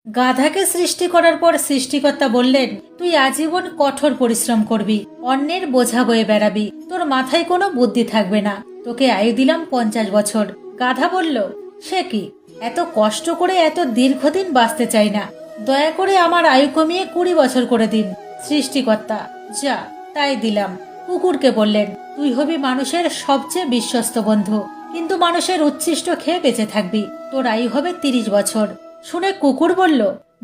গাধাকে সৃষ্টি করার পর সৃষ্টিকর্তা বললেন, তুই আজীবন কঠোর পরিশ্রম করবি, অন্যের বোঝা বয়ে বেড়াবি, তোর মাথায় কোনো বুদ্ধি থাকবে না, তোকে আয়ু দিলাম 50 বছর। গাধা বলল, সে কি, এত কষ্ট করে এত দীর্ঘদিন বাঁচতে চাই না, দয়া করে আমার আয়ু কমিয়ে 20 বছর করে দিন। সৃষ্টিকর্তা, যা, তাই দিলাম। কুকুরকে বললেন, তুই হবি মানুষের সবচেয়ে বিশ্বস্ত বন্ধু, কিন্তু মানুষের উচ্ছিষ্ট খেয়ে বেঁচে থাকবি, তোর আয়ু হবে 30 বছর। শুনে কুকুর বলল,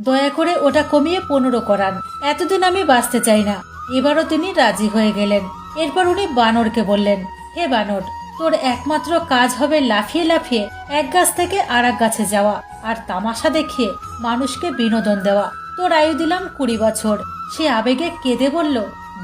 দয়া করে ওটা কমিয়ে 15 করান, এতদিন আমি বাঁচতে চাই না। এবারও তিনি রাজি হয়ে গেলেন। এরপর উনি বানরকে বললেন, হে বানর, তোর একমাত্র কাজ হবে লাফিয়ে লাফিয়ে এক গাছ থেকে আর এক গাছে যাওয়া আর তামাশা দেখিয়ে মানুষকে বিনোদন দেওয়া। তোর আয়ু দিলাম 20 বছর। সে আবেগে কেঁদে বলল,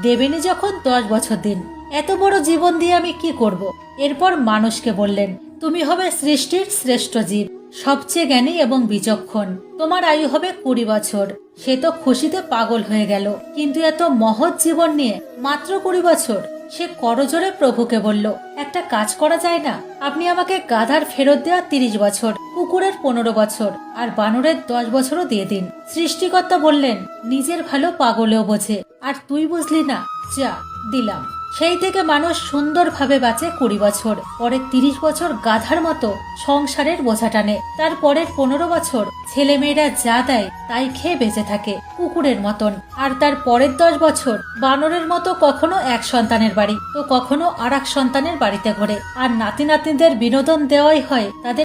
দেবেনি যখন 10 বছর দিন, এত বড় জীবন দিয়ে আমি কি করব। এরপর মানুষকে বললেন, তুমি হবে সৃষ্টির শ্রেষ্ঠ জীব, সবচেয়ে জ্ঞানী এবং বিচক্ষণ, তোমার আয়ু হবে 20 বছর। সে তো খুশিতে পাগল হয়ে গেল, কিন্তু এত মহৎ জীবন নিয়ে মাত্র 20 বছর। সে করজোরে প্রভুকে বলল, একটা কাজ করা যায় না, আপনি আমাকে গাধার ফেরত দেওয়া 30 বছর, কুকুরের 15 বছর আর বানরের 10 বছরও দিয়ে দিন। সৃষ্টিকর্তা বললেন, নিজের ভালো পাগলেও বোঝে, আর তুই বুঝলি না, যা, দিলাম। সেই থেকে মানুষ সুন্দরভাবে বাঁচে 20 বছর, পরে 30 বছর গাধার মতো সংসারের বোঝা টানে, তার পরের 15 বছর ছেলেমেয়েরা যা দেয় তাই খেয়ে বেঁচে থাকে কুকুরের মতন, আর তার পরের 10 বছর বানরের মতো কখনো এক সন্তানের বাড়ি তো কখনো আর এক সন্তানের বাড়িতে ঘোরে, আর নাতি নাতনিদের বিনোদন দেওয়াই হয় তাদের